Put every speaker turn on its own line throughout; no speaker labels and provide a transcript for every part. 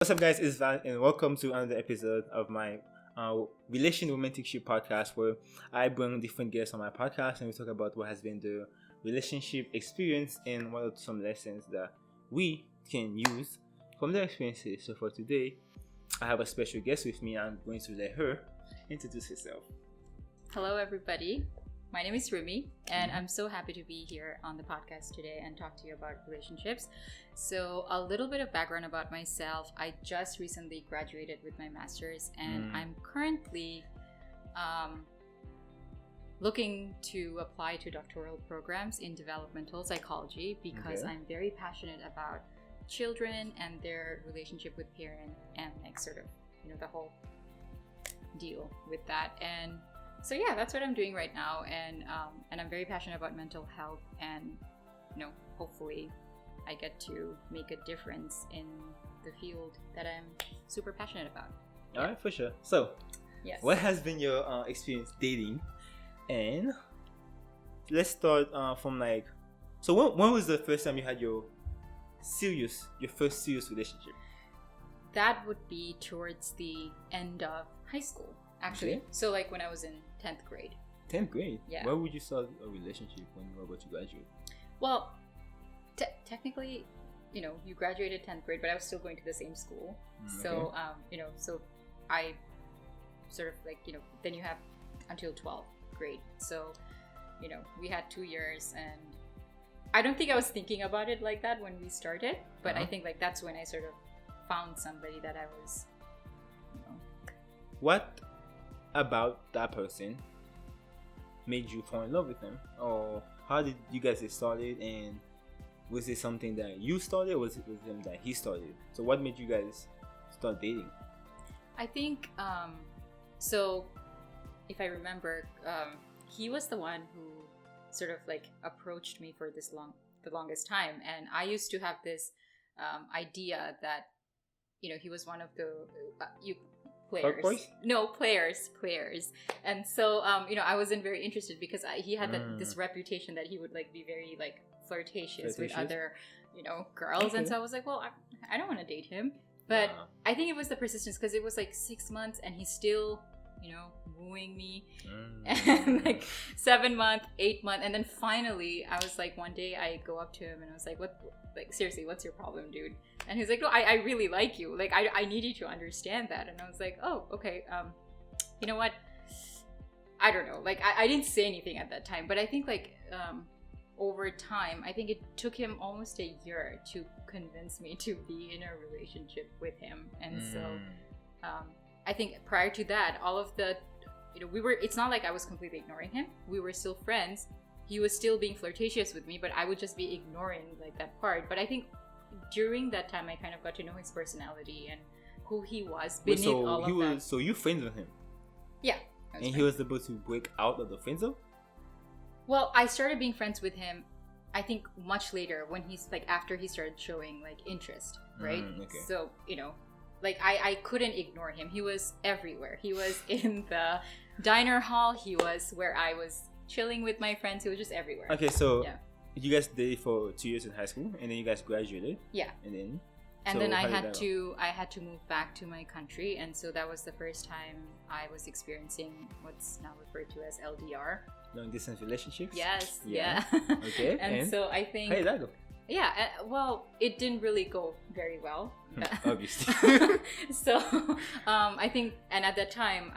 What's up, guys? It's Van, and welcome to another episode of my Relation Romantic Ship podcast, where I bring different guests on my podcast and we talk about what has been the relationship experience and what are some lessons that we can use from their experiences. So for today, I have a special guest with me. I'm going to let her introduce herself.
Hello, everybody. My name is Rimie, and I'm so happy to be here on the podcast today and talk to you about relationships. So, a little bit of background about myself. I just recently graduated with my master's, and I'm currently looking to apply to doctoral programs in developmental psychology because I'm very passionate about children and their relationship with parent and the whole deal with that. And so yeah, that's what I'm doing right now, and I'm very passionate about mental health, and hopefully I get to make a difference in the field that I'm super passionate about.
All right, for sure. So,
yes,
what has been your experience dating? And let's start from so when was the first time you had your first serious relationship?
That would be towards the end of high school, actually.
Okay.
So when I was in 10th grade.
10th grade?
Yeah.
Why would you start a relationship when you were about to graduate?
Well, technically, you graduated 10th grade, but I was still going to the same school. So, so I sort of then you have until 12th grade. So, we had 2 years, and I don't think I was thinking about it like that when we started, but I think that's when I sort of found somebody that I was,
What about that person made you fall in love with him? Or how did you guys get started, and was it something that you started, or was it with him that he started? So what made you guys start dating?
I think so if I remember, he was the one who sort of approached me for the longest time, and I used to have this idea that he was one of the players. No, players. And so, I wasn't very interested because he had this reputation that he would be very flirtatious with other, girls. Okay. And so I was like, well, I don't want to date him. But I think it was the persistence, because it was 6 months and he's still, wooing me. And 7 month, 8 month. And then finally, I was one day I go up to him and I was like, what, seriously, what's your problem, dude? And he's like, no, I really like you. I need you to understand that. And I was like, oh, okay. You know what? I don't know. I didn't say anything at that time, but I think over time, I think it took him almost a year to convince me to be in a relationship with him. And so, I think prior to that, all of the, it's not like I was completely ignoring him. We were still friends. He was still being flirtatious with me, but I would just be ignoring that part. But I think during that time, I kind of got to know his personality and who he was beneath all of that.
So you friends with him?
Yeah.
And he was able to break out of the friend zone?
Well, I started being friends with him, I think, much later, when he's after he started showing interest, right?
Okay.
So, I couldn't ignore him. He was everywhere. He was in the diner hall. He was where I was chilling with my friends. He was just everywhere.
Okay, so you guys dated for 2 years in high school, and then you guys graduated.
Yeah.
And
then I had to move back to my country, and so that was the first time I was experiencing what's now referred to as LDR.
Long distance relationships?
Yes. Yeah.
Okay.
and so I think.
How did that go?
Yeah, well, it didn't really go very well.
Obviously.
So, I think, and at that time,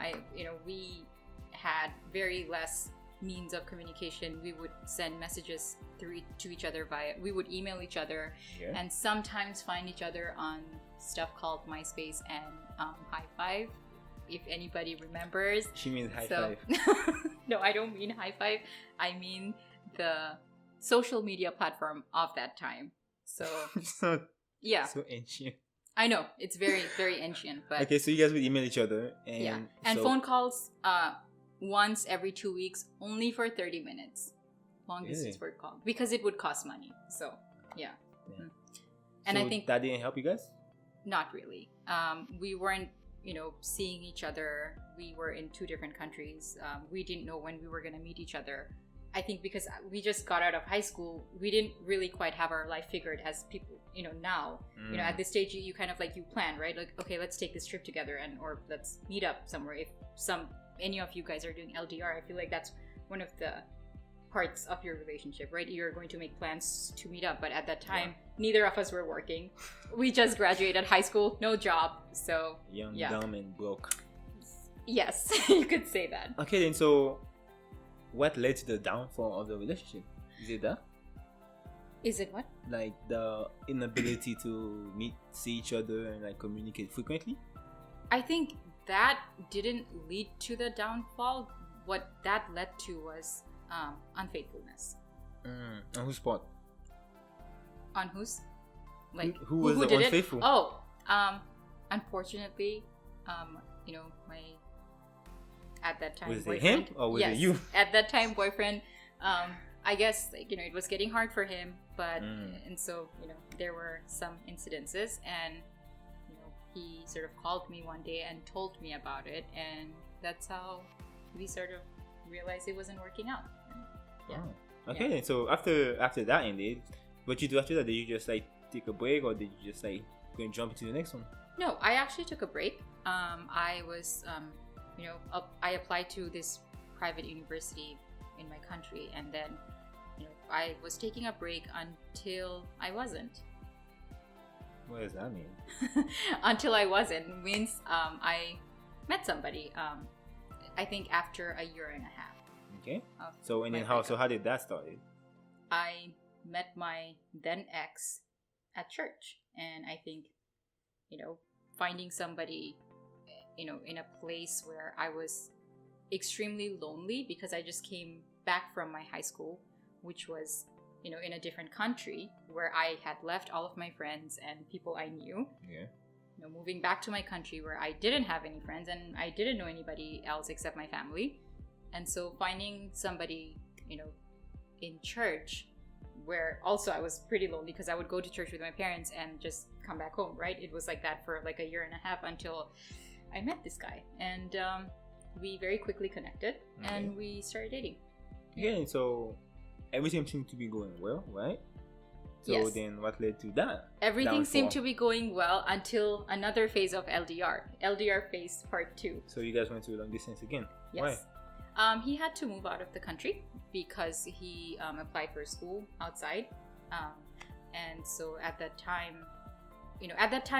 we had very less means of communication. We would send messages to each other we would email each other, and sometimes find each other on stuff called MySpace and High Five, if anybody remembers.
She means High Five.
No, I don't mean High Five. I mean the social media platform of that time. So yeah,
so ancient.
I know, it's very, very ancient. But
okay, so you guys would email each other, and
phone calls once every 2 weeks, only for 30 minutes. Long distance phone call, because it would cost money. So yeah. And
so
I think
that didn't help you guys.
Not really. We weren't seeing each other. We were in 2 different countries. We didn't know when we were going to meet each other. I think because we just got out of high school, we didn't really quite have our life figured as people now. At this stage you kind of like, you plan, right? Like, okay, let's take this trip together, or let's meet up somewhere. If any of you guys are doing LDR, I feel like that's one of the parts of your relationship, right? You're going to make plans to meet up, but at that time neither of us were working. We just graduated high school, no job, so
young, dumb, and broke.
Yes, you could say that.
Okay, then, so what led to the downfall of the relationship? Is it that?
Is it what?
Like the inability to see each other and like communicate frequently?
I think that didn't lead to the downfall. What that led to was unfaithfulness.
On whose part?
On whose? Like
who was the
did
unfaithful?
It? Oh, unfortunately, my at that time
was
boyfriend.
It him or was it you?
At that time boyfriend. I guess it was getting hard for him, but and so there were some incidences, and he sort of called me one day and told me about it, and that's how we sort of realized it wasn't working out.
Yeah. Oh. Okay, then, so after that ended, what you do after that? Did you just like take a break, or did you just like go and jump into the next one?
No, I actually took a break. I was I applied to this private university in my country, and then I was taking a break until I wasn't.
What does that mean?
Until I wasn't means I met somebody. I think after a year and a half.
Okay. So how did that start?
I met my then ex at church, and I think finding somebody in a place where I was extremely lonely, because I just came back from my high school, which was in a different country where I had left all of my friends and people I knew.
Yeah.
Moving back to my country where I didn't have any friends and I didn't know anybody else except my family. And so finding somebody in church, where also I was pretty lonely because I would go to church with my parents and just come back home, right? It was like that for like a year and a half until I met this guy, and we very quickly connected, and we started dating.
Yeah, so everything seemed to be going well, right? So
yes.
Then what led to that?
Everything seemed to be going well until another phase of LDR. LDR phase part 2.
So you guys went to long distance again?
Yes. Why? He had to move out of the country because he applied for school outside. And so at that time,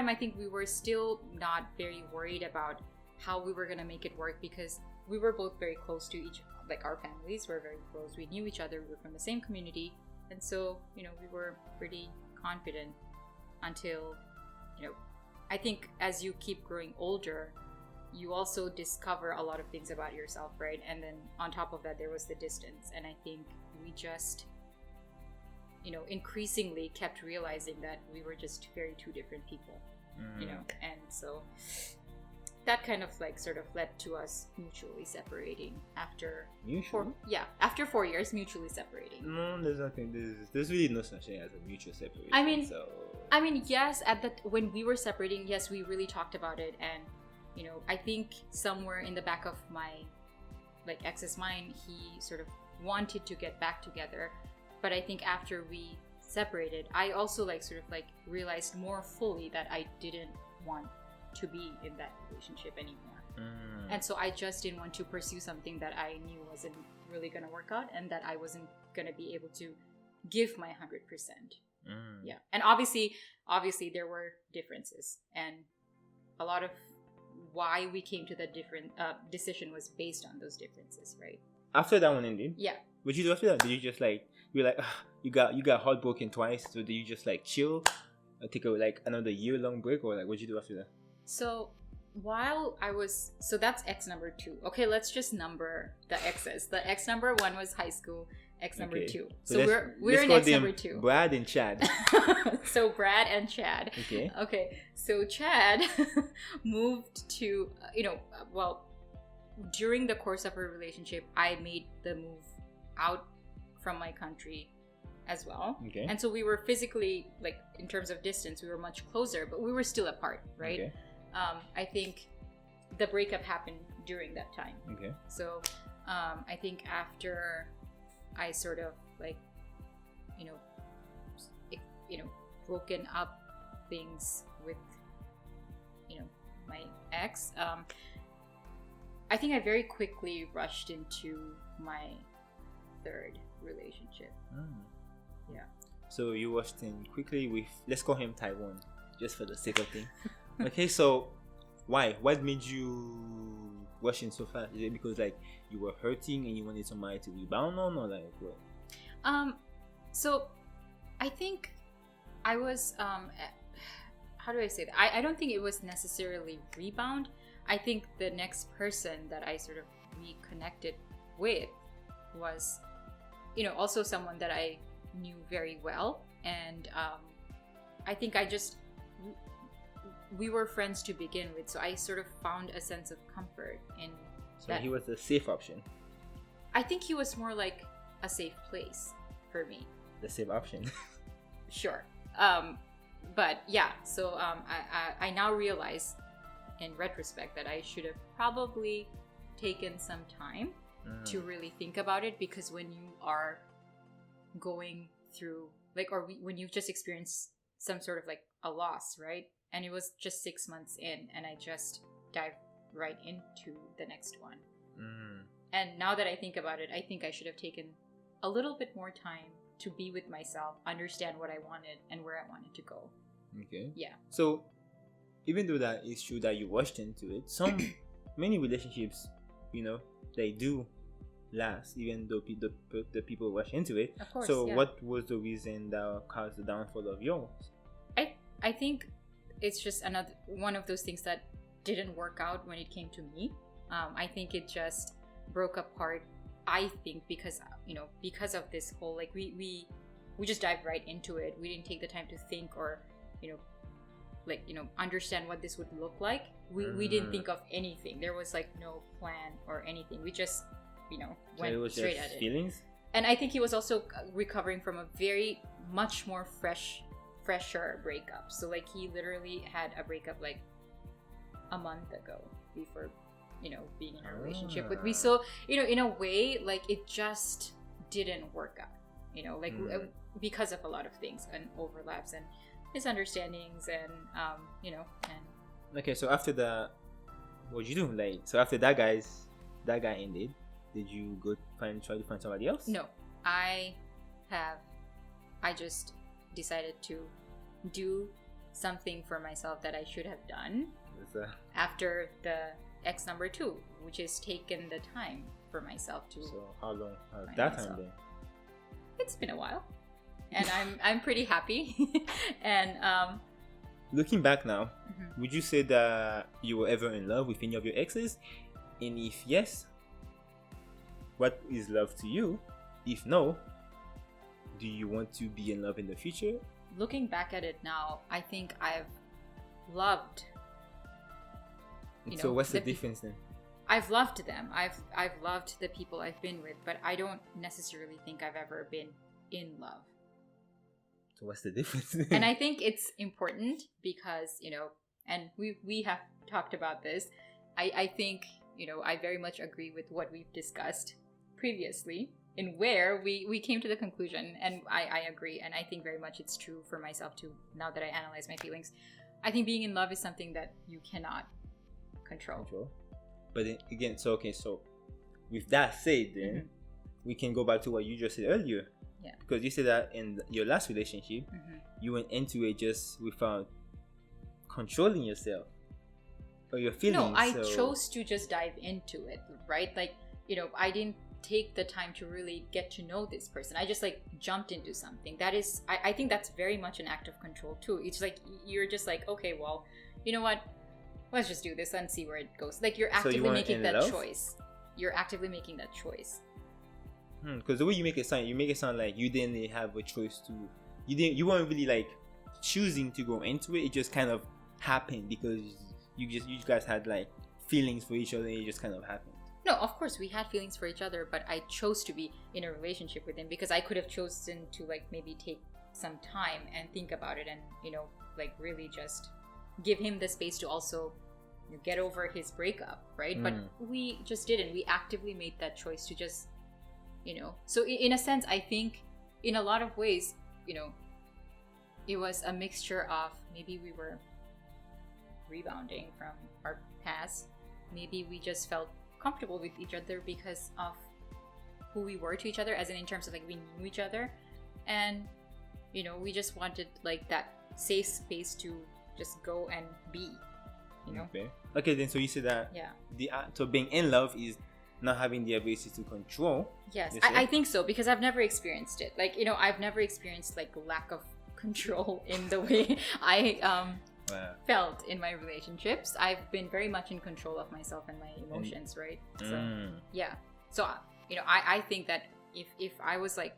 I think we were still not very worried about how we were going to make it work, because we were both very close to our families were very close. We knew each other. We were from the same community. And so, we were pretty confident until, I think as you keep growing older, you also discover a lot of things about yourself, right? And then on top of that, there was the distance. And I think we just, increasingly kept realizing that we were just very two different people, and so that kind of sort of led to us mutually separating after after 4 years mutually separating.
No, there's nothing. There's really no such thing as a mutual separation.
I mean, yes, when we were separating, yes, we really talked about it, and I think somewhere in the back of my ex's mind, he sort of wanted to get back together, but I think after we separated, I also realized more fully that I didn't want to be in that relationship anymore. And so I just didn't want to pursue something that I knew wasn't really going to work out, and that I wasn't going to be able to give my 100%. Yeah. And obviously there were differences, and a lot of why we came to that different decision was based on those differences, right?
After that one ended?
Yeah.
What did you do after that? Did you just you got heartbroken twice, so did you just chill, take another year-long break, or what did you do after that?
So so that's ex number 2. Okay, let's just number the exes. The ex number 1 was high school. Ex number 2. So we're in ex number 2.
Brad and Chad.
So Brad and Chad.
Okay.
Okay. So Chad moved to during the course of our relationship, I made the move out from my country as well.
Okay.
And so we were physically, in terms of distance, we were much closer, but we were still apart, right?
Okay.
I think the breakup happened during that time.
Okay.
So I think after I sort of broken up things with, my ex, I think I very quickly rushed into my third relationship. Yeah.
So you rushed in quickly with, let's call him Taiwan, just for the sake of thing. Okay, so why? What made you rush in so fast? Is it because like you were hurting and you wanted somebody to rebound on, or like what?
So I think I was how do I say that? I don't think it was necessarily rebound. I think the next person that I sort of reconnected with was, also someone that I knew very well, and I think we were friends to begin with, so I sort of found a sense of comfort in
So
that.
he was a safe option.
I think he was more like a safe place for me.
The safe option.
Sure. But yeah, so I now realize in retrospect that I should have probably taken some time to really think about it, because when you are going through when you've just experienced some sort of like a loss, right? And it was just 6 months in, and I just dived right into the next one. And now that I think about it, I think I should have taken a little bit more time to be with myself, understand what I wanted and where I wanted to go.
Okay.
Yeah.
So even though that it's true that you rushed into it, many relationships, they do last, even though the people rush into it.
Of course.
So
yeah.
what was the reason that caused the downfall of yours?
I think it's just another one of those things that didn't work out when it came to me. I think it just broke apart. I think because of this whole we just dived right into it. We didn't take the time to think or understand what this would look like. We didn't think of anything. There was no plan or anything. We just went
So it was
straight
just
at it.
feelings.
And I think he was also recovering from a very much more fresher breakup. So he literally had a breakup a month ago before being in a relationship with me. So in a way it just didn't work out, because of a lot of things and overlaps and misunderstandings and and
Okay, so after that, what did you do? So after that guy ended, did you go try to find somebody else?
No, I just decided to do something for myself that I should have done after the ex number 2, which is taken the time for myself to.
So how long has
find
that
myself.
time been?
It's been a while, and I'm pretty happy. And
looking back now, would you say that you were ever in love with any of your exes? And if yes, what is love to you? If no, do you want to be in love in the future?
Looking back at it now, I think I've loved.
So what's the difference then?
I've loved them. I've loved the people I've been with, but I don't necessarily think I've ever been in love.
So what's the difference then?
And I think it's important because, and we have talked about this. I think, I very much agree with what we've discussed previously in where we came to the conclusion, and I agree, and I think very much it's true for myself too, now that I analyze my feelings. I think being in love is something that you cannot control.
But then, again, so with that said, then we can go back to what you just said earlier.
Yeah.
Because you said that in your last relationship, you went into it just without controlling yourself or your feelings.
No, I chose to just dive into it, right? I didn't take the time to really get to know this person. I just jumped into something. That is, I think that's very much an act of control too. It's you're just okay, well, you know what? Let's just do this and see where it goes. You're actively making that choice. You're actively making that choice.
Because the way you make it sound like you didn't have a choice to. You weren't really choosing to go into it. It just kind of happened because you guys had feelings for each other, and it just kind of happened.
No, of course we had feelings for each other, but I chose to be in a relationship with him because I could have chosen to maybe take some time and think about it and really just give him the space to also get over his breakup, right? But we just didn't. We actively made that choice to just so in a sense, I think in a lot of ways, it was a mixture of maybe we were rebounding from our past. Maybe we just felt comfortable with each other because of who we were to each other, as in terms of like we knew each other, and you know, we just wanted like that safe space to just go and be, you know.
Okay, then so you said that so being in love is not having the ability to control.
Yes, I think so, because I've never experienced it. Like, you know, I've never experienced like lack of control in the way I felt in my relationships. I've been very much in control of myself and my emotions, right? So yeah, so you know, I think that if I was like,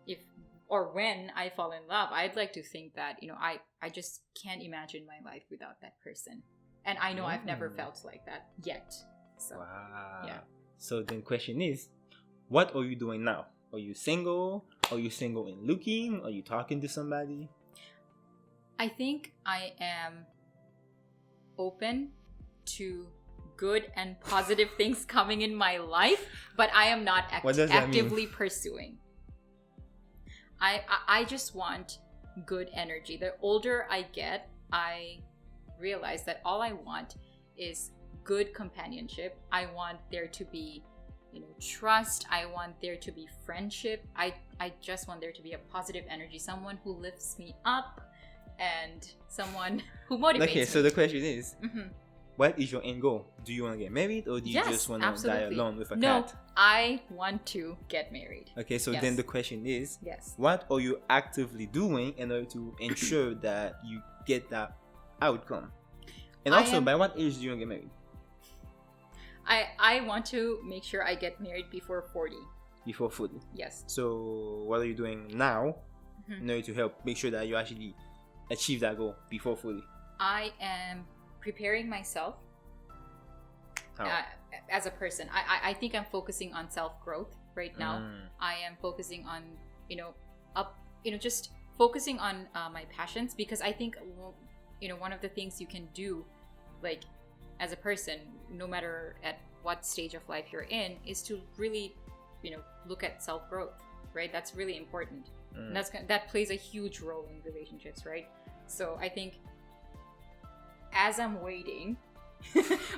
if or when I fall in love, I'd like to think that, you know, I just can't imagine my life without that person, and I know I've never felt like that yet. So yeah.
So then question is, what are you doing now? Are you single? Are you single and looking? Are you talking to somebody?
I think I am open to good and positive things coming in my life, but I am not actively pursuing. I just want good energy. The older I get, I realize that all I want is good companionship. I want there to be, you know, trust. I want there to be friendship. I just want there to be a positive energy, someone who lifts me up and someone who motivates me.
Okay, so the question is, what is your end goal? Do you want to get married, or do you just want to die alone with a cat?
No, I want to get married.
Okay, so then the question is,
yes,
what are you actively doing in order to ensure that you get that outcome? And also, by what age do you want to get married?
I want to make sure I get married before 40.
Before 40?
Yes.
So what are you doing now in order to help make sure that you actually achieve that goal before 40?
I am preparing myself as a person. I think I'm focusing on self-growth right now. I am focusing on, you know, just focusing on my passions, because I think, you know, one of the things you can do, like, as a person, no matter at what stage of life you're in, is to really, you know, look at self-growth, right? That's really important. And that plays a huge role in relationships, right? So I think as I'm waiting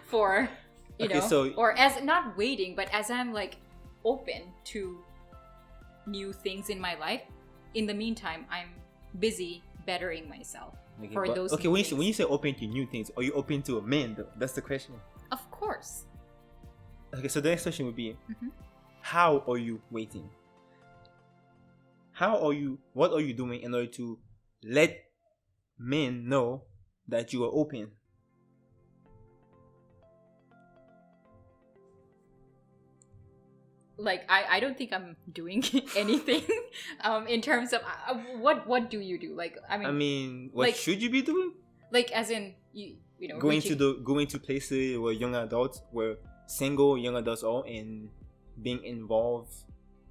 for, you know, or as not waiting, but as I'm like open to new things in my life, in the meantime, I'm busy bettering myself. For those
when you say open to new things, are you open to a man though? That's the question.
Of course.
Okay, so the next question would be, how are you waiting? What are you doing in order to let men know that you are open?
Like, I don't think I'm doing anything in terms of what do you do? Like, I mean
what
like,
should you be doing?
Like, as in you know,
going to places where young adults, where single young adults are, and being involved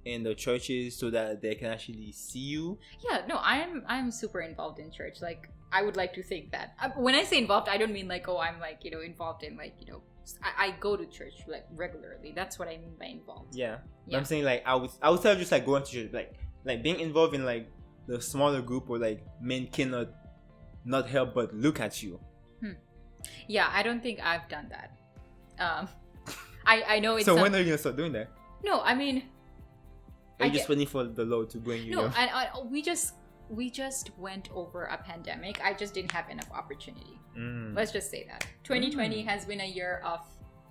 in the churches so that they can actually see you. Yeah,
no, I'm super involved in church. Like, I would like to think that. When I say involved, I don't mean like, oh, I'm like, you know, involved in like, you know, I go to church like regularly. That's what I mean by involved.
Yeah. I'm saying like I would tell just like going to church, like being involved in like the smaller group where like men cannot not help but look at you.
Yeah, I don't think I've done that. I know it's.
So when are you gonna start doing that?
No, I mean.
Are you just waiting for the Lord to bring you?
No, we just went over a pandemic. I just didn't have enough opportunity. Let's just say that 2020 has been a year of,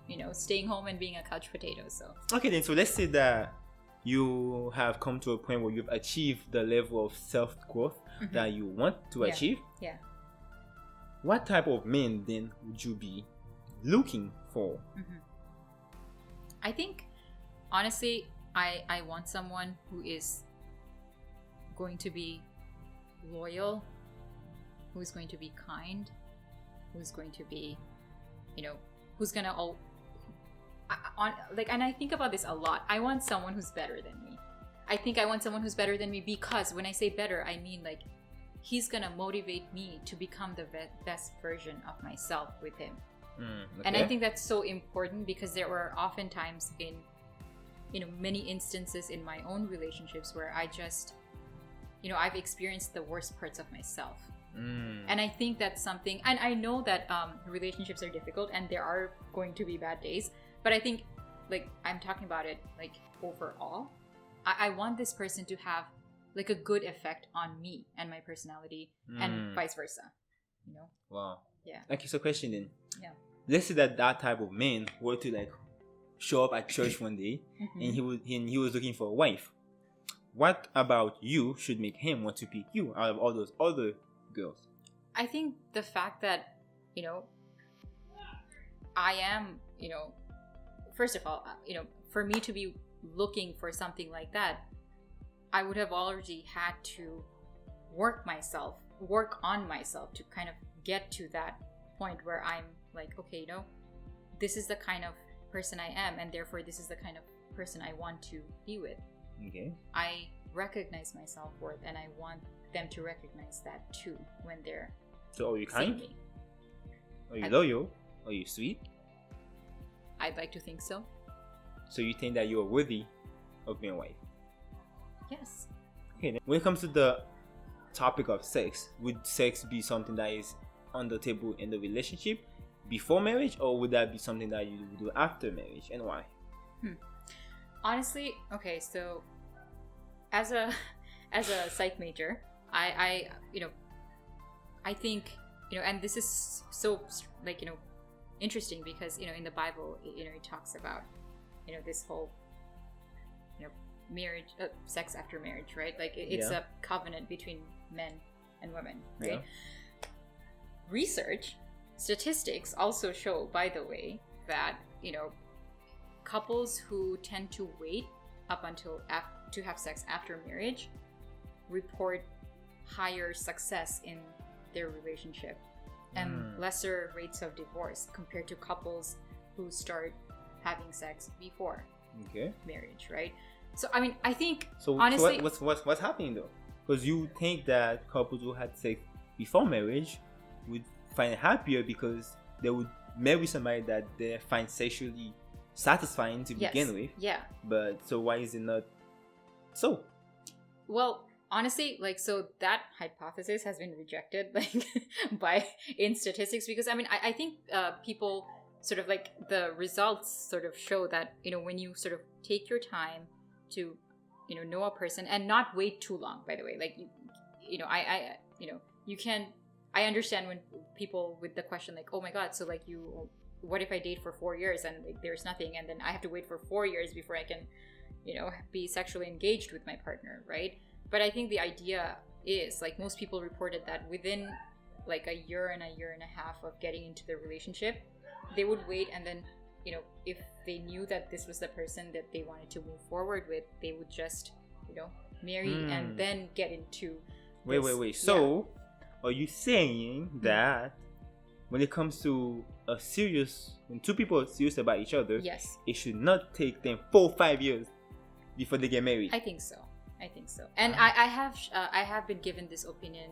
you know, staying home and being a couch potato. So
okay, then so let's say that you have come to a point where you've achieved the level of self-growth that you want to achieve.
Yeah.
What type of men then would you be looking for?
I think, honestly, I want someone who is going to be loyal, who is going to be kind, who is going to be, you know, who's gonna and I think about this a lot. I want someone who's better than me. I think I want someone who's better than me because when I say better, I mean like he's gonna motivate me to become the best version of myself with him. And I think that's so important because there were oftentimes in, you know, many instances in my own relationships where I just, I've experienced the worst parts of myself. And I think that's something, and I know that relationships are difficult and there are going to be bad days, but I think, like, I'm talking about it like overall, I want this person to have like a good effect on me and my personality, and vice versa,
Wow.
Yeah.
Okay, so question then.
Yeah.
Let's say that type of man were to like show up at church one day and he was looking for a wife. What about you should make him want to pick you out of all those other girls?
I think the fact that, I am, first of all, for me to be looking for something like that, I would have already had to work on myself to kind of get to that point where I'm like, okay, this is the kind of person I am, and therefore this is the kind of person I want to be with.
Okay.
I recognize my self-worth, and I want them to recognize that too when they're
So are you
seeing
kind?
me.
Are you loyal? Are you sweet?
I'd like to think so.
So you think that you are worthy of being a wife?
Yes.
Okay, then when it comes to the topic of sex, would sex be something that is on the table in the relationship before marriage, or would that be something that you would do after marriage, and why?
Honestly, okay, so as a psych major, I think, and this is so like, interesting because, in the Bible, it talks about, this whole, marriage, sex after marriage, right? Like it's a covenant between men and women, right? Yeah. Research, statistics also show, by the way, that, couples who tend to wait up until to have sex after marriage report higher success in their relationship and lesser rates of divorce compared to couples who start having sex before marriage, right? So I mean, I think honestly,
so what's happening though? Because you think that couples who had sex before marriage would find it happier because they would marry somebody that they find sexually satisfying to begin with.
Yeah.
But so why is it not so?
Well, honestly, like, so that hypothesis has been rejected, like, in statistics, because I mean, I think people sort of like the results sort of show that, when you sort of take your time to, know a person and not wait too long, by the way, like, you can, I understand when people with the question like, oh my God, so like what if I date for 4 years and like there's nothing, and then I have to wait for 4 years before I can, be sexually engaged with my partner, right? But I think the idea is, like, most people reported that within like a year and a half of getting into the relationship, they would wait, and then, if they knew that this was the person that they wanted to move forward with, they would just, marry and then get into
Wait. So, are you saying that when it comes to when two people are serious about each other,
yes,
it should not take them 4 or 5 years before they get married?
I think so. And I have been given this opinion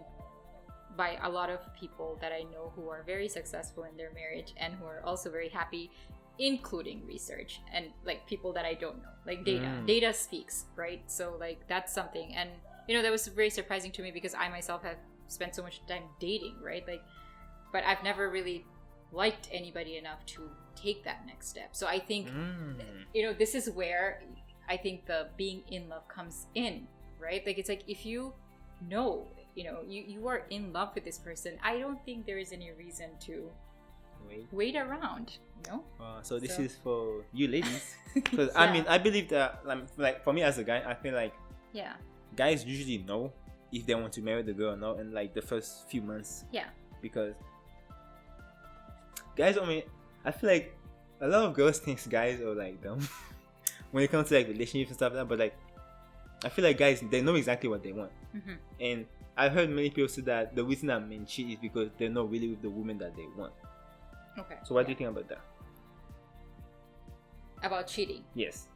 by a lot of people that I know who are very successful in their marriage and who are also very happy, including research and like people that I don't know, like data speaks, right? So like that's something, and that was very surprising to me because I myself have spent so much time dating, right? Like, but I've never really liked anybody enough to take that next step. So I think this is where I think the being in love comes in, right? Like, it's like, if you are in love with this person, I don't think there is any reason to wait around,
So this is for you ladies, because I mean, I believe that, like, for me as a guy, I feel like guys usually know if they want to marry the girl or not in like the first few months, because guys, I mean, I feel like a lot of girls think guys are like dumb when it comes to like relationships and stuff like that, but like I feel like guys, they know exactly what they want. And I've heard many people say that the reason that men cheat is because they're not really with the woman that they want.
Okay.
So what do you think about that?
About cheating?
Yes.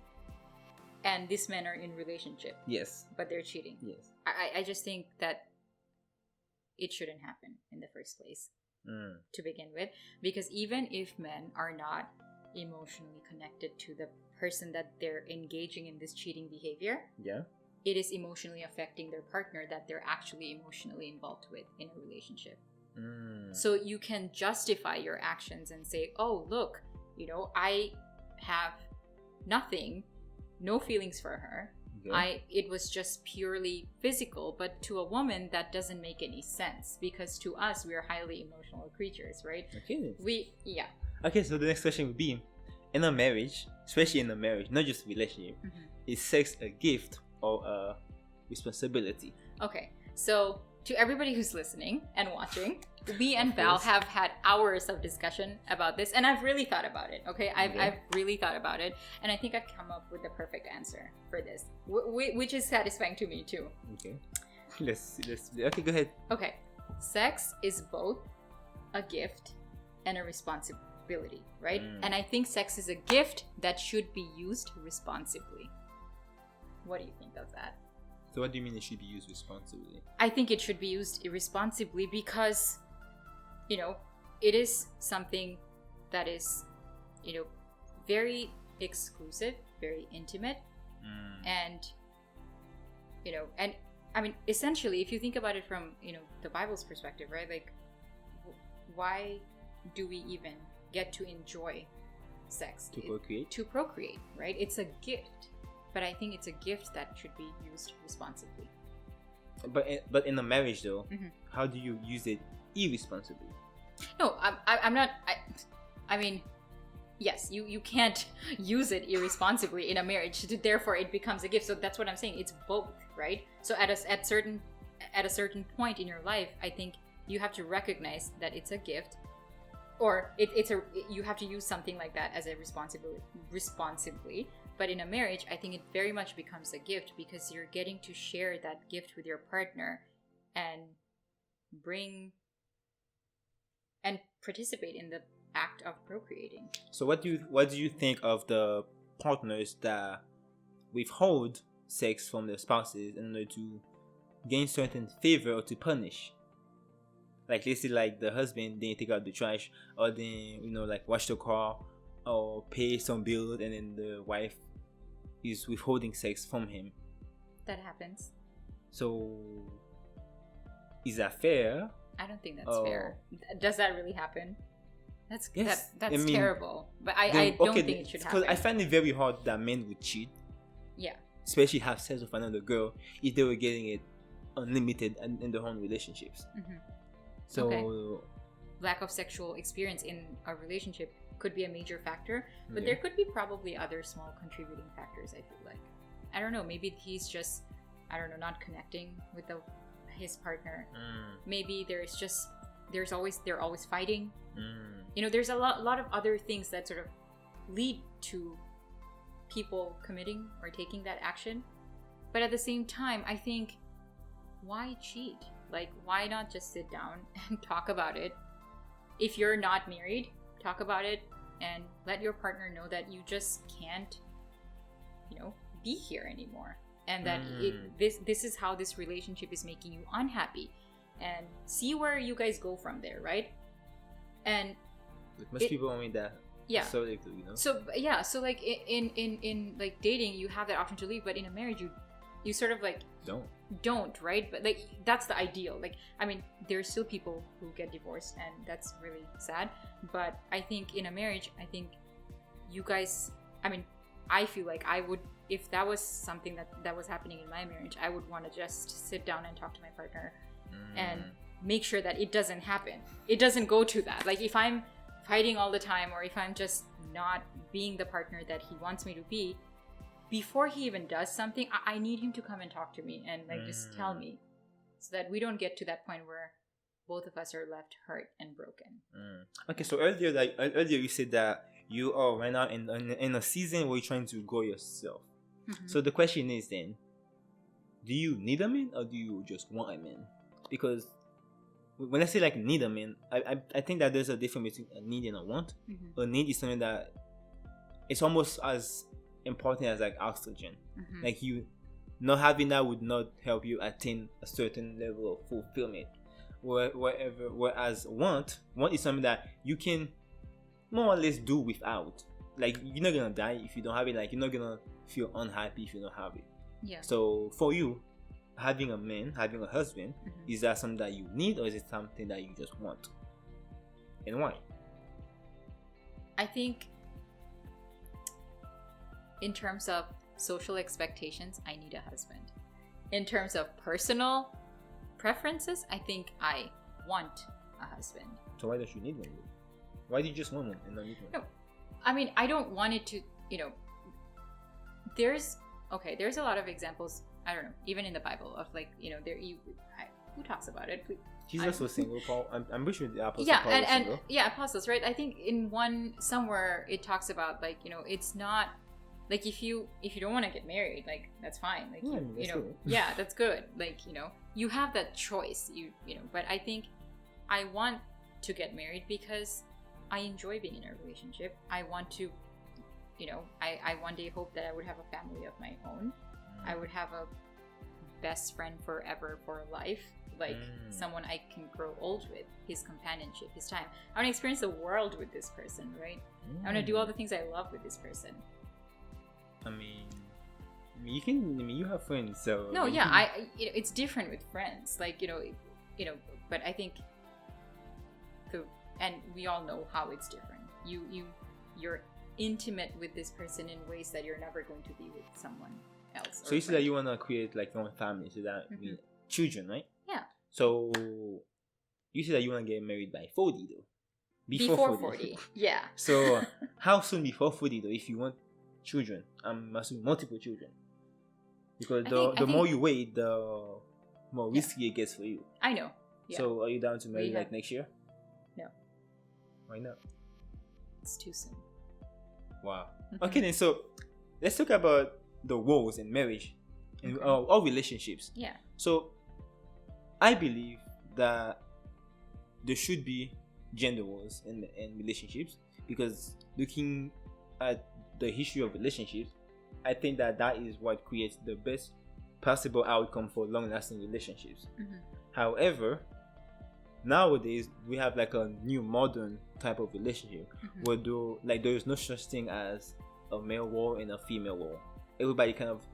And these men are in relationship?
Yes.
But they're cheating?
Yes.
I just think that it shouldn't happen in the first place to begin with, because even if men are not emotionally connected to the person that they're engaging in this cheating behavior, it is emotionally affecting their partner that they're actually emotionally involved with in a relationship. So you can justify your actions and say, oh, look, I have nothing, no feelings for her. Okay. It was just purely physical, but to a woman that doesn't make any sense, because to us we are highly emotional creatures, right?
Okay.
Okay,
so the next question would be, in a marriage, especially in a marriage, not just a relationship, is sex a gift or a responsibility?
Okay, so to everybody who's listening and watching, me and Val have had hours of discussion about this, and I've really thought about it. Okay, I've really thought about it, and I think I've come up with the perfect answer for this, which is satisfying to me too.
Okay, let's okay, go ahead.
Okay, sex is both a gift and a responsibility, right? And I think sex is a gift that should be used responsibly. What do you think of that?
So what do you mean it should be used responsibly?
I think it should be used irresponsibly because, it is something that is, very exclusive, very intimate. And, and I mean, essentially, if you think about it from, the Bible's perspective, right? Like, why do we even get to enjoy sex?
To
procreate, right? It's a gift. But I think it's a gift that should be used responsibly.
But in a marriage, though, how do you use it irresponsibly?
No, I'm not. I mean, yes, you can't use it irresponsibly in a marriage. Therefore, it becomes a gift. So that's what I'm saying. It's both, right? So at a certain point in your life, I think you have to recognize that it's a gift, or you have to use something like that as a responsibly. But in a marriage, I think it very much becomes a gift because you're getting to share that gift with your partner and participate in the act of procreating.
So what do you think of the partners that withhold sex from their spouses in order to gain certain favor or to punish? Like, let's say, like, the husband didn't take out the trash, or then, like, wash the car or pay some bills, and then the wife is withholding sex from him.
That happens.
So, is that fair?
I don't think that's fair. Does that really happen? That's
I mean,
terrible. But I don't think it should happen.
Because I find it very hard that men would cheat.
Yeah.
Especially have sex with another girl if they were getting it unlimited in their own relationships. So,
lack of sexual experience in a relationship could be a major factor, but there could be probably other small contributing factors. I feel like, I don't know, maybe he's just, not connecting with his partner. Maybe they're always fighting. There's a lot of other things that sort of lead to people committing or taking that action. But at the same time, I think, why cheat? Like, why not just sit down and talk about it? If you're not married, talk about it and let your partner know that you just can't, be here anymore. And that this is how this relationship is making you unhappy. And see where you guys go from there, right? And
most people only that.
Yeah.
So
like in like dating, you have that option to leave, but in a marriage, you sort of like don't, right? But like, that's the ideal. Like, I mean, there's still people who get divorced, and that's really sad. But I think in a marriage, I think you guys, I mean, I feel like I would, if that was something that was happening in my marriage, I would want to just sit down and talk to my partner and make sure that it doesn't happen. It doesn't go to that. Like, if I'm fighting all the time, or if I'm just not being the partner that he wants me to be, before he even does something, I need him to come and talk to me and like just tell me, so that we don't get to that point where both of us are left hurt and broken.
Okay, so earlier you said that you are right now in a season where you're trying to grow yourself. So the question is then, do you need a man or do you just want a man? Because when I say like need a man, I think that there's a difference between a need and a want. A need is something that it's almost as important as like oxygen. Like, you not having that would not help you attain a certain level of fulfillment. Whereas want is something that you can more or less do without. Like, you're not gonna die if you don't have it. Like, you're not gonna feel unhappy if you don't have it.
Yeah.
So for you, having a man, having a husband,
Mhm.
is that something that you need, or is it something that you just want? And why?
I think in terms of social expectations, I need a husband. In terms of personal preferences, I think I want a husband.
So why don't you need one? Why do you just want one and not need one?
No, I mean, I don't want it to, there's a lot of examples, I don't know, even in the Bible of like, who talks about it?
Jesus was single. Paul, I'm pretty sure the apostle
Yeah,
Paul was
and
single.
yeah, apostles, right? I think in somewhere it talks about like, it's not like if you don't want to get married, like that's fine. Like
That's good.
yeah, that's good. Like, you have that choice. But I think I want to get married because I enjoy being in a relationship. I want to, I one day hope that I would have a family of my own. I would have a best friend forever for life, like someone I can grow old with, his companionship, his time. I want to experience the world with this person, right? I want to do all the things I love with this person.
I mean, you have friends, so
No, yeah, it's different with friends, like but I think and we all know how it's different. You're intimate with this person in ways that you're never going to be with someone else.
So you said that you want to create like your own family, so that means children, right?
Yeah.
So you said that you want to get married by 40 though.
Before 40. Yeah.
So how soon before 40 though, if you want children? I'm assuming multiple children. Because the more you wait, the more risky it gets for you.
I know. Yeah.
So are you down to marry like next year?
No.
Why not?
It's too soon.
Wow. Okay, then so let's talk about the woes in marriage and all relationships.
Yeah.
So I believe that there should be gender wars in relationships, because looking at the history of relationships, I think that is what creates the best possible outcome for long-lasting relationships. However, nowadays we have like a new modern type of relationship where there is no such thing as a male war and a female war. Everybody kind of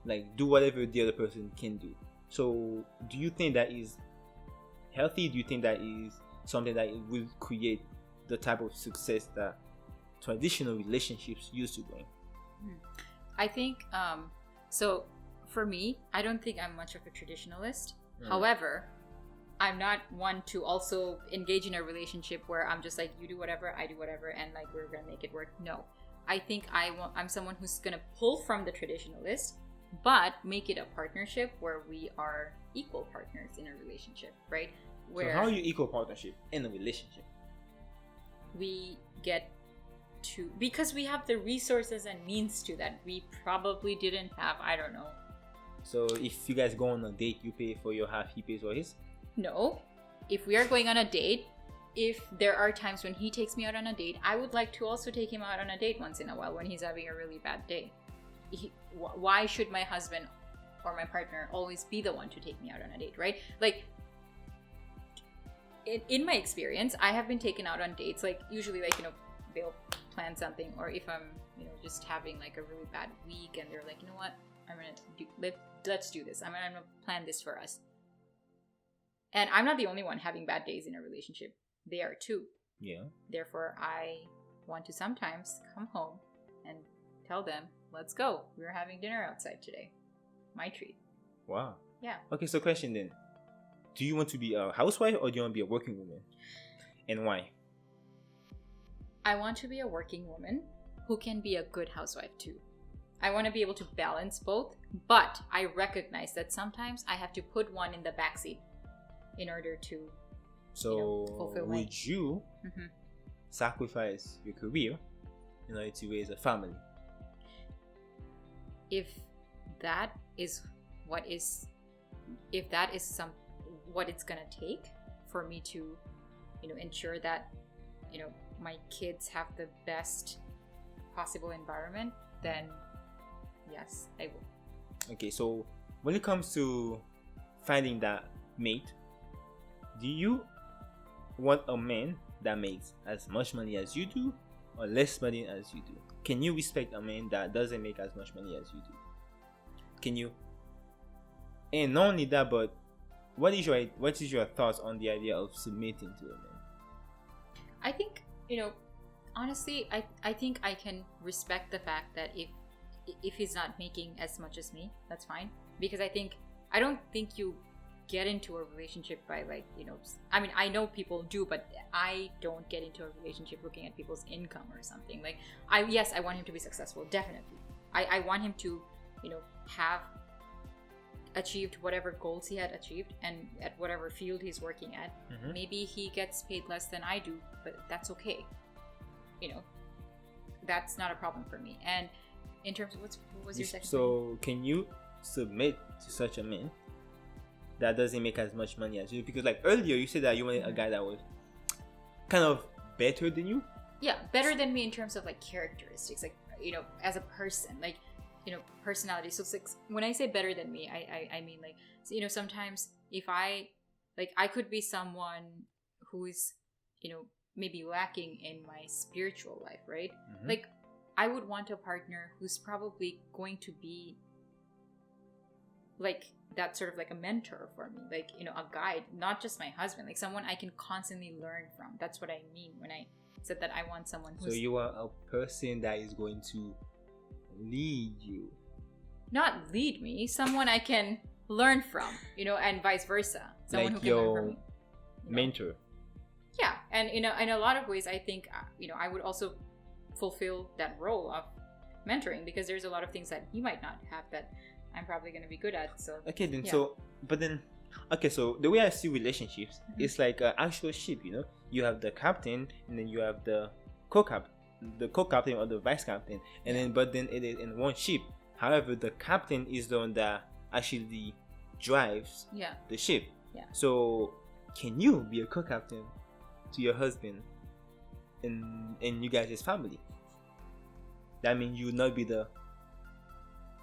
like do whatever the other person can do. So do you think that is healthy? Do you think that is something that will create the type of success that traditional relationships used to bring?
I think so for me, I don't think I'm much of a traditionalist. However, I'm not one to also engage in a relationship where I'm just like, you do whatever, I do whatever, and like we're gonna make it work. No, I think I'm someone who's gonna pull from the traditionalist, but make it a partnership where we are equal partners in a relationship, right? Where
so how are you equal partnership in a relationship?
We get to, because we have the resources and means to that we probably didn't have. I don't know.
So if you guys go on a date, you pay for your half, he pays for his?
No. If we are going on a date, if there are times when he takes me out on a date, I would like to also take him out on a date once in a while when he's having a really bad day. Why should my husband or my partner always be the one to take me out on a date, right? Like, in my experience, I have been taken out on dates, like usually like, they'll plan something, or if I'm, just having like a really bad week and they're like, you know what, let's do this. I'm gonna plan this for us. And I'm not the only one having bad days in a relationship. They are too.
Yeah.
Therefore, I want to sometimes come home and tell them, let's go. We're having dinner outside today. My treat.
Wow.
Yeah.
Okay, so question then. Do you want to be a housewife or do you want to be a working woman? And why?
I want to be a working woman who can be a good housewife too. I want to be able to balance both, but I recognize that sometimes I have to put one in the backseat in order to fulfill
would you sacrifice your career in order to raise a family?
If that is what it's gonna take for me to ensure that my kids have the best possible environment, then yes, I will.
Okay, so when it comes to finding that mate, do you want a man that makes as much money as you do or less money as you do? Can you respect a man that doesn't make as much money as you do? Can you? And not only that, but what is your thoughts on the idea of submitting to a man?
I think, honestly, I think I can respect the fact that if he's not making as much as me, that's fine. Because I don't think you get into a relationship by I mean, I know people do, but I don't get into a relationship looking at people's income or something. Like, I want him to be successful, definitely. I want him to, have achieved whatever goals he had achieved and at whatever field he's working at.
Mm-hmm.
Maybe he gets paid less than I do, but that's okay. That's not a problem for me. And in terms of what was your second thing?
So can you submit to such a man that doesn't make as much money as you? Because like earlier you said that you wanted a guy that was kind of better than you.
Yeah, better than me in terms of like characteristics, like as a person, like personality. So it's like, when I say better than me, I mean like, sometimes if I could be someone who's maybe lacking in my spiritual life, right?
Mm-hmm.
Like, I would want a partner who's probably going to be like that, sort of like a mentor for me, like a guide, not just my husband, like someone I can constantly learn from. That's what I mean when I said that I want someone who's...
So you want a person that is going to lead you,
not lead me, someone I can learn from, and vice versa, someone
like
who can learn from me,
mentor.
Yeah, and in a lot of ways, I think I would also fulfill that role of mentoring, because there's a lot of things that he might not have that I'm probably going to be good at. So
okay, then
yeah.
So the way I see relationships,
Mm-hmm.
it's like an actual ship. You have the captain, and then you have the co-captain or the vice captain, and then it is in one ship. However, the captain is the one that actually drives the ship.
Yeah.
So can you be a co-captain to your husband in you guys' family? That means you will not be the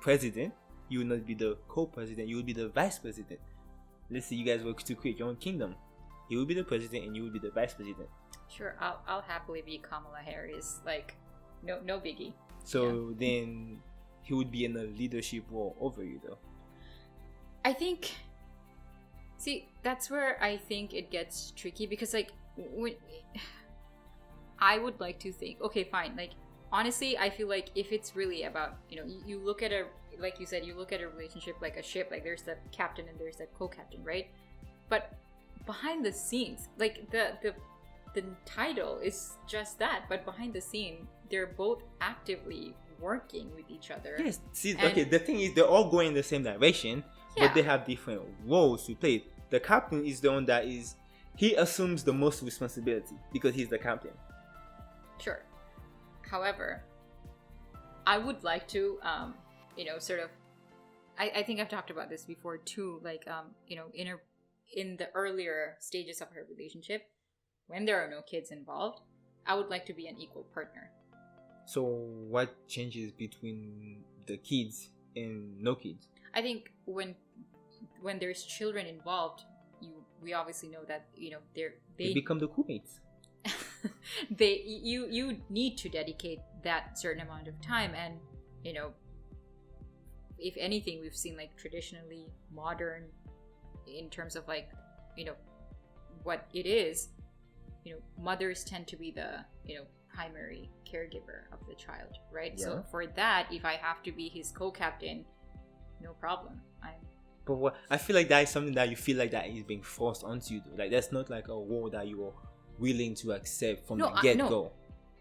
president, you will not be the co-president, you will be the vice president. Let's say you guys work to create your own kingdom. He will be the president and you will be the vice president.
Sure, I'll happily be Kamala Harris. Like, no biggie.
So then he would be in a leadership role over you, though.
I think. See, that's where I think it gets tricky, because like when I would like to think, okay, fine. Like, honestly, I feel like if it's really about, you look at like you said, you look at a relationship like a ship. Like, there's the captain and there's the co-captain, right? But behind the scenes, like the title is just that, but behind the scene, they're both actively working with each other.
Yes. See, okay. The thing is, they're all going in the same direction, but they have different roles to play. The captain is the one that he assumes the most responsibility because he's the captain.
Sure. However, I would like to, sort of. I think I've talked about this before too. Like, in the earlier stages of our relationship, when there are no kids involved, I would like to be an equal partner.
So what changes between the kids and no kids?
I think when there's children involved, we obviously know that they
become the crewmates.
you need to dedicate that certain amount of time, and if anything, we've seen like traditionally modern in terms of like what it is. Mothers tend to be the primary caregiver of the child, right?
Yeah.
So for that, if I have to be his co-captain, no problem.
But what I feel like that is something that you feel like that is being forced onto you, though. Like, that's not like a role that you are willing to accept from the get-go.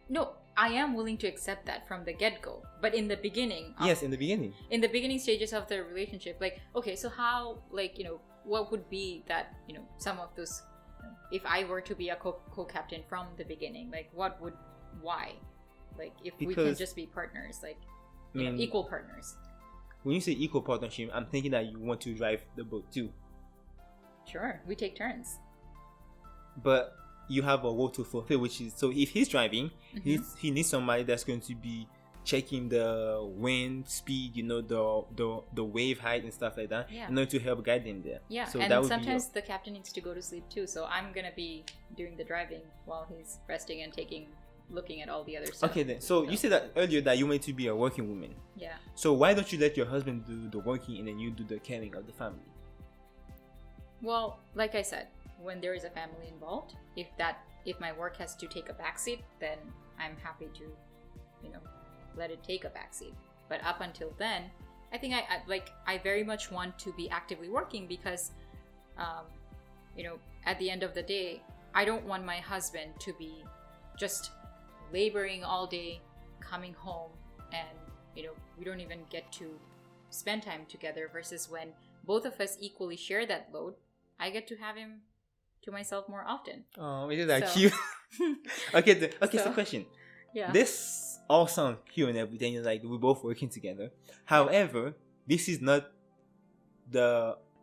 No, I am willing to accept that from the get-go. But in the beginning...
Yes, in the beginning.
In the beginning stages of the relationship, like, okay, so how, like, what would be that, some of those... if I were to be a co-captain from the beginning, like, why? Like, if we can just be partners, like, equal partners.
When you say equal partnership, I'm thinking that you want to drive the boat too.
Sure, we take turns.
But you have a role to fulfill, which is, so if he's driving, he needs somebody that's going to be checking the wind speed, the wave height and stuff like that, in order to help guide him there.
Yeah,
so
and sometimes the captain needs to go to sleep too, so I'm gonna be doing the driving while he's resting and taking looking at all the other stuff.
Okay then. So you said that earlier that you want to be a working woman.
Yeah.
So why don't you let your husband do the working and then you do the caring of the family?
Well, like I said, when there is a family involved, if my work has to take a backseat, then I'm happy to, let it take a backseat. But up until then, I think I very much want to be actively working because, at the end of the day, I don't want my husband to be just laboring all day, coming home, and we don't even get to spend time together. Versus when both of us equally share that load, I get to have him to myself more often.
Oh, isn't that cute? Okay, so question.
Yeah.
This all sounds cute and everything. Like we're both working together. However, this is not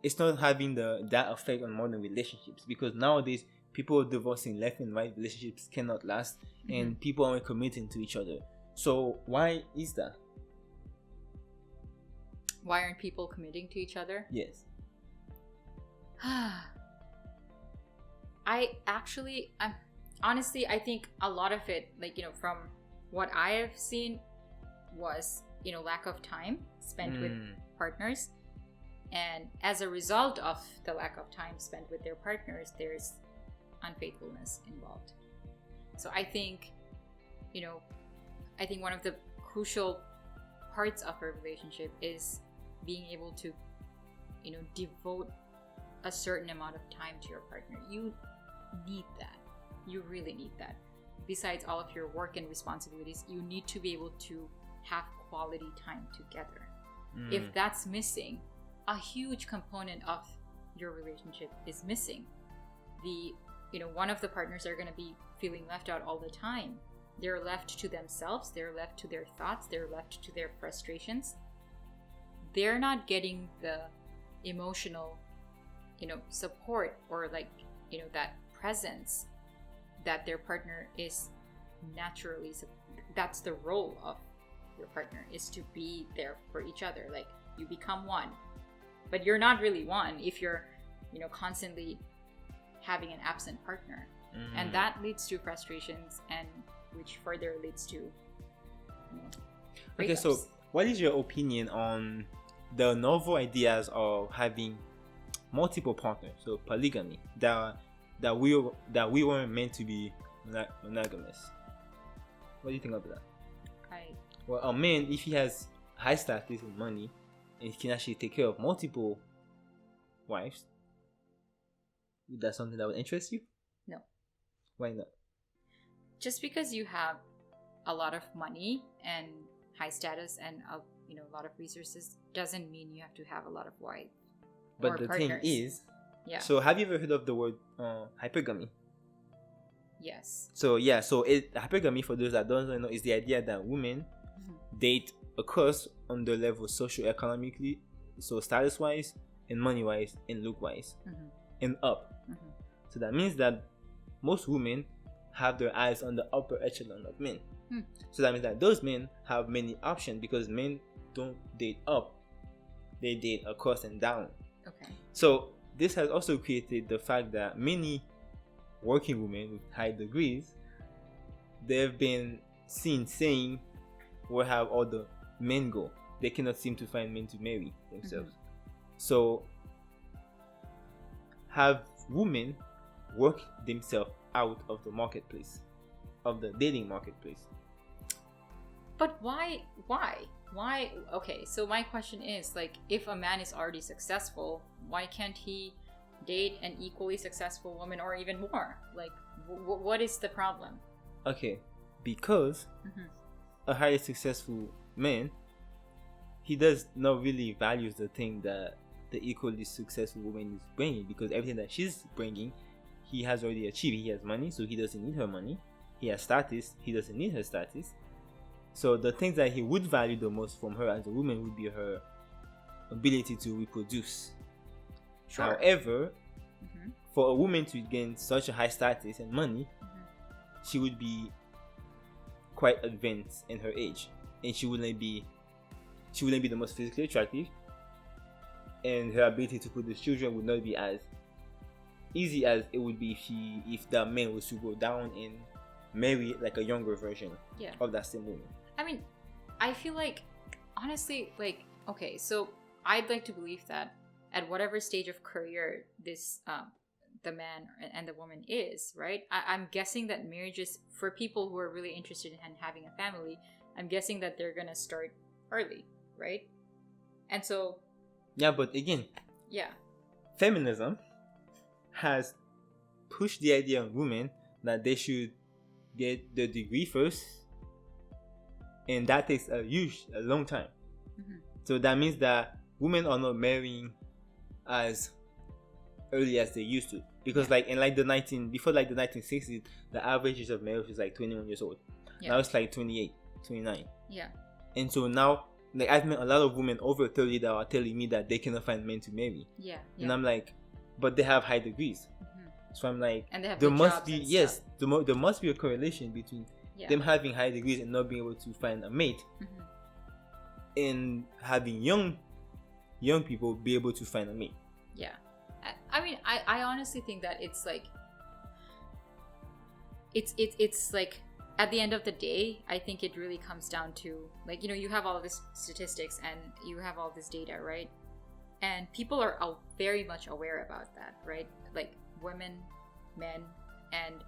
it's not having that effect on modern relationships, because nowadays people are divorcing left and right. Relationships cannot last, and people aren't committing to each other. So why is that?
Why aren't people committing to each other?
Yes.
Honestly, I think a lot of it, from what I have seen, was, lack of time spent with partners. And as a result of the lack of time spent with their partners, there's unfaithfulness involved. So I think one of the crucial parts of a relationship is being able to, devote a certain amount of time to your partner. You need that. You really need that. Besides all of your work and responsibilities, you need to be able to have quality time together. If that's missing, a huge component of your relationship is missing. One of the partners are going to be feeling left out all the time. They're left to themselves, they're left to their thoughts, they're left to their frustrations. They're not getting the emotional, support or that presence that their partner is naturally. That's the role of your partner, is to be there for each other. Like, you become one, but you're not really one if you're constantly having an absent partner. And that leads to frustrations, and which further leads to
okay, so what is your opinion on the novel ideas of having multiple partners, so polygamy, that we weren't meant to be monogamous? What do you think of that? Well, a man, if he has high status and money, and he can actually take care of multiple wives, is that something that would interest you?
No.
Why not?
Just because you have a lot of money and high status and a lot of resources doesn't mean you have to have a lot of wives.
But the
partners.
thing is,
yeah.
So have you ever heard of the word hypergamy?
Yes.
So hypergamy, for those that don't know, is the idea that women date across on the level socio-economically, so status-wise and money-wise and look-wise, and up. So that means that most women have their eyes on the upper echelon of men. So that means that those men have many options, because men don't date up, they date across and down.
Okay.
So this has also created the fact that many working women with high degrees, they've been seen saying where have all the men go. They cannot seem to find men to marry themselves. So have women work themselves out of the marketplace, of the dating marketplace.
But why? Okay, so my question is, if a man is already successful, why can't he date an equally successful woman, or even more? What is the problem?
Okay, because a highly successful man, he does not really values the thing that the equally successful woman is bringing, because everything that she's bringing, he has already achieved. He has money, so he doesn't need her money. He has status, he doesn't need her status. So the things that he would value the most from her as a woman would be her ability to reproduce.
Sure.
However, for a woman to gain such a high status and money, she would be quite advanced in her age, and she wouldn't be the most physically attractive, and her ability to produce children would not be as easy as it would be if that man was to go down in marry like a younger version
Yeah.
of that same woman.
I mean, I feel like, honestly, like, okay, so I'd like to believe that at whatever stage of career this the man and the woman is, right? I'm guessing that marriages, for people who are really interested in having a family, I'm guessing that they're gonna start early, right? And so,
Yeah, but again,
yeah,
feminism has pushed the idea on women that they should get the degree first, and that takes a long time.
Mhm.
So that means that women are not marrying as early as they used to, because like in like before like the 1960s, the average age of marriage was like 21 years old.
Yeah.
Now it's like 28, 29.
yeah,
And so now, like, I've met a lot of women over 30 that are telling me that they cannot find men to marry,
yeah,
and
yeah.
I'm like, but they have high degrees.
Mhm.
So I'm like,
And they have
there
good
must
jobs
be
and stuff.
there must be a correlation between
Yeah.
them having high degrees and not being able to find a mate,
Mhm.
and having young people be able to find a mate.
Yeah. I mean, I honestly think that it's like, it's like, at the end of the day, I think it really comes down to, like, you have all this statistics and you have all this data, right? And people are very much aware about that, right? Like, women, men, and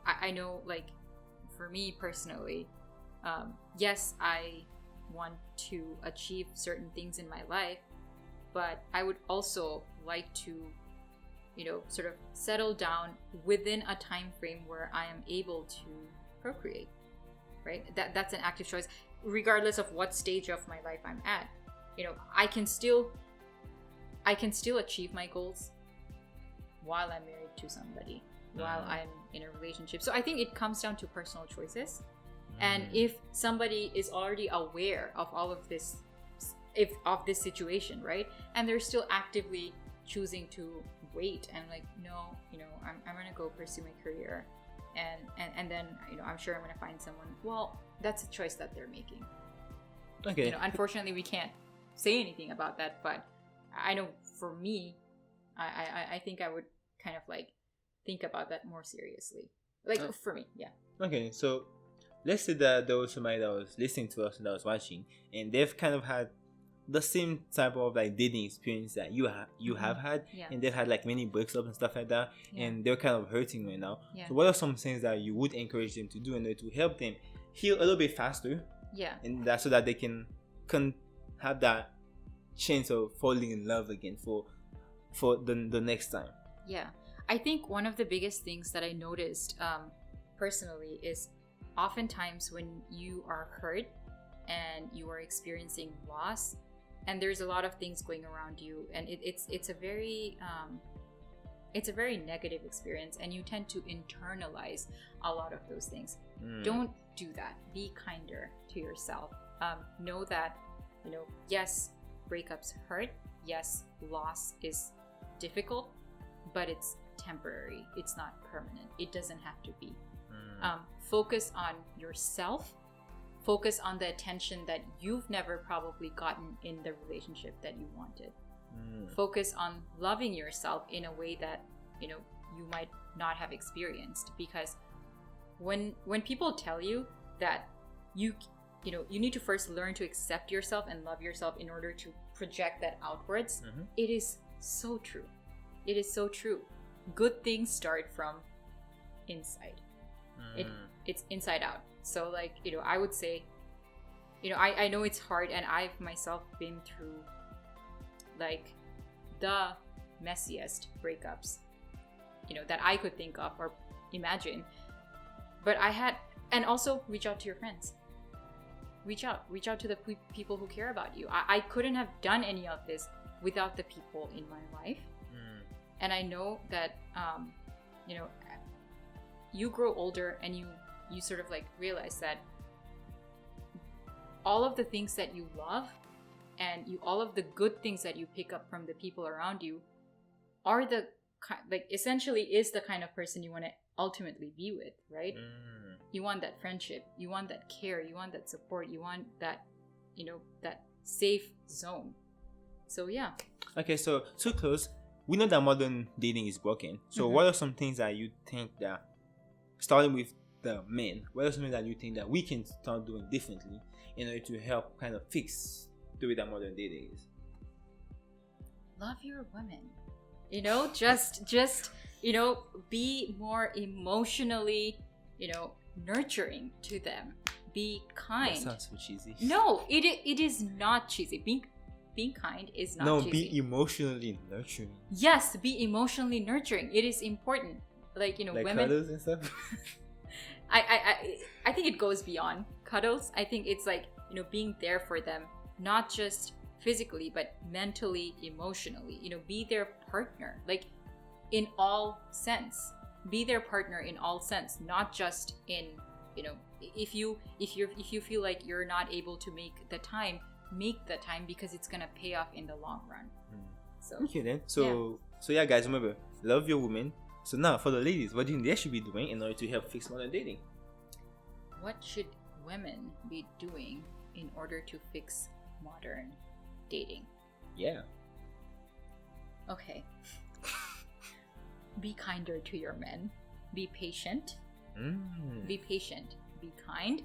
I know, like, for me personally, yes, I want to achieve certain things in my life, but I would also like to, sort of settle down within a time frame where I am able to procreate, right? That's an active choice, regardless of what stage of my life I'm at. I can still achieve my goals while I'm married to somebody, while I'm in a relationship. So I think it comes down to personal choices. And if somebody is already aware of all of this, of this situation, right, and they're still actively choosing to wait and like, no, I'm gonna go pursue my career, and then I'm sure I'm gonna find someone. Well, that's a choice that they're making.
Okay.
Unfortunately, we can't say anything about that, but I know for me, I think I would kind of like think about that more seriously. Like for me, yeah.
Okay, so let's say that there was somebody that was listening to us and that was watching, and they've kind of had the same type of like dating experience that you have had,
Yeah.
and they've had like many breakups and stuff like that,
Yeah.
and they're kind of hurting right now.
Yeah.
So what are some things that you would encourage them to do in order to help them heal a little bit faster,
Yeah.
and that so that they can have that chance of falling in love again for the next time?
Yeah. I think one of the biggest things that I noticed personally is oftentimes when you are hurt and you are experiencing loss, and there's a lot of things going around you, and it's a very negative experience, and you tend to internalize a lot of those things. Don't do that. Be kinder to yourself. Know that yes, breakups hurt. Yes, loss is difficult, but it's temporary. It's not permanent. It doesn't have to be. Focus on yourself. Focus on the attention that you've never probably gotten in the relationship that you wanted. Focus on loving yourself in a way that you might not have experienced, because when people tell you that you need to first learn to accept yourself and love yourself in order to project that outwards, it is so true. It is so true. Good things start from inside. It's inside out. So like, I would say, I know it's hard, and I've myself been through like the messiest breakups, that I could think of or imagine. But and also reach out to your friends. Reach out to the people who care about you. I couldn't have done any of this without the people in my life. And I know that, you grow older and you sort of like realize that all of the things that you love and all of the good things that you pick up from the people around you are essentially is the kind of person you want to ultimately be with, right? You want that friendship, you want that care, you want that support, you want that, that safe zone. So yeah.
Okay, so to close, we know that modern dating is broken. So what are some things that you think that, starting with the men? What are something that you think that we can start doing differently in order to help kind of fix the way that modern dating is?
Love your women. Just be more emotionally, nurturing to them. Be kind.
That sounds so cheesy.
No, it is not cheesy. Being kind is not cheesy.
Be emotionally nurturing.
Yes, be emotionally nurturing. It is important. Like women.
Cuddles and stuff.
I think it goes beyond cuddles. I think it's like being there for them, not just physically but mentally, emotionally. Be their partner, like in all sense. Be their partner in all sense, not just in if you feel like you're not able to make the time because it's gonna pay off in the long run. So
okay then. So yeah, guys, remember, love your woman. So now for the ladies, what do you think they should be doing in order to help fix modern dating?
What should women be doing in order to fix modern dating?
Yeah.
Okay. Be kinder to your men. Be patient. Be patient. Be kind.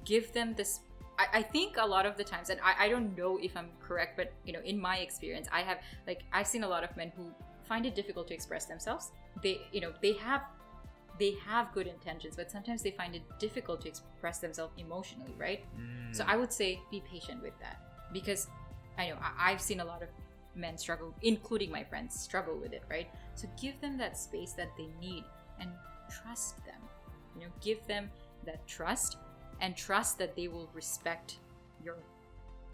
Give them this. I think a lot of the times, and I don't know if I'm correct, but in my experience, I've seen a lot of men who find it difficult to express themselves. They have good intentions, but sometimes they find it difficult to express themselves emotionally, right? So I would say be patient with that, because I know I've seen a lot of men struggle, including my friends, struggle with it, right? So give them that space that they need and trust them. Give them that trust and trust that they will respect your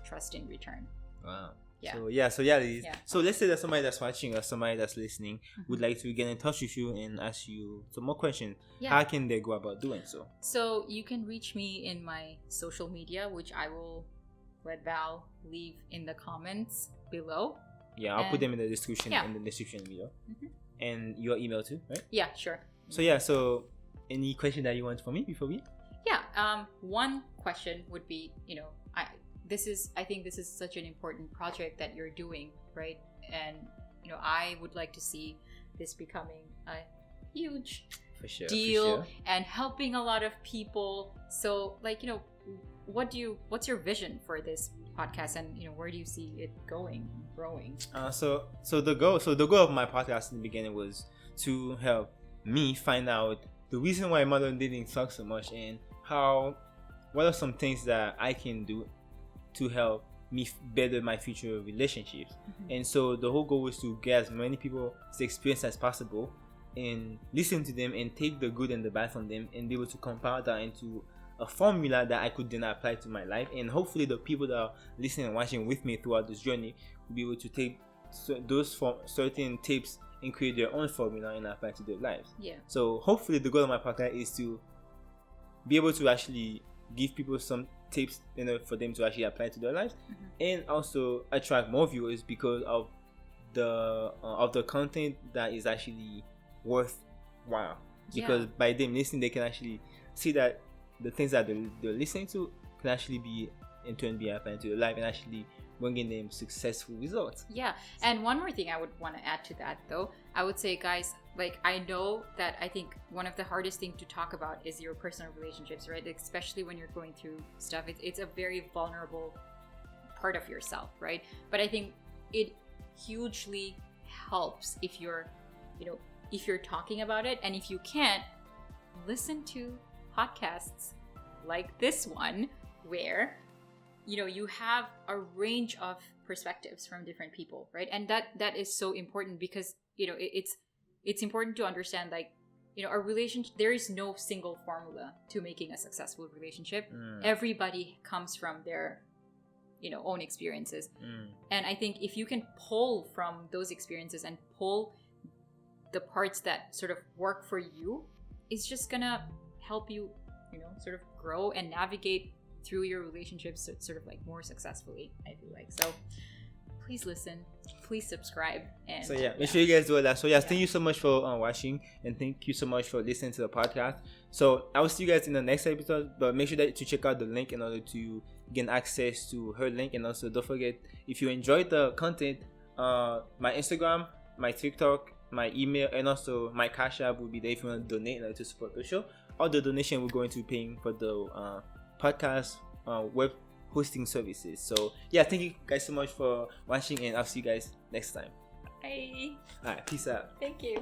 trust in return.
Wow.
Yeah.
So let's say that somebody that's watching or somebody that's listening would like to get in touch with you and ask you some more questions.
Yeah.
How can they go about doing so?
So you can reach me in my social media, which I will let Val leave in the comments below.
Yeah, I'll put them in the description video. And your email too, right?
Yeah, sure.
So any question that you want from me before we?
Yeah. One question would be, I think this is such an important project that you're doing, right? And I would like to see this becoming a huge deal and helping a lot of people. So what's your vision for this podcast, and where do you see it growing?
So the goal of my podcast in the beginning was to help me find out the reason why modern dating sucks so much, and what are some things that I can do to help me better my future relationships. And so the whole goal was to get as many people's experience as possible and listen to them and take the good and the bad from them and be able to compile that into a formula that I could then apply to my life. And hopefully the people that are listening and watching with me throughout this journey will be able to take those certain tips and create their own formula and apply to their lives.
Yeah.
So hopefully the goal of my podcast is to be able to actually give people some tips for them to actually apply to their lives, and also attract more viewers because of the content that is actually worthwhile. Because by them listening, they can actually see that the things that they're listening to can actually be in turn be applying to their life and actually bringing them successful results.
Yeah. And one more thing I would want to add to that, though, I would say, guys, I know that I think one of the hardest things to talk about is your personal relationships, right? Especially when you're going through stuff. It's a very vulnerable part of yourself, right? But I think it hugely helps if you're talking about it. And if you can't, listen to podcasts like this one, where you have a range of perspectives from different people, right? And that is so important, because it's important to understand, a relationship, there is no single formula to making a successful relationship. Everybody comes from their own experiences. And I think if you can pull from those experiences and pull the parts that sort of work for you, it's just gonna help you sort of grow and navigate through your relationships sort of more successfully, I feel like. So please listen, please subscribe, and
make sure you guys do that. So thank you so much for watching, and thank you so much for listening to the podcast. So I will see you guys in the next episode, but make sure that to check out the link in order to gain access to her link. And also don't forget, if you enjoyed the content, my Instagram, my TikTok, my email, and also my Cash App will be there if you want to donate, like, to support the show. All the donation will go into paying for the podcast web hosting services. So yeah, thank you guys so much for watching, and I'll see you guys next time.
Bye.
Alright, peace out.
Thank you.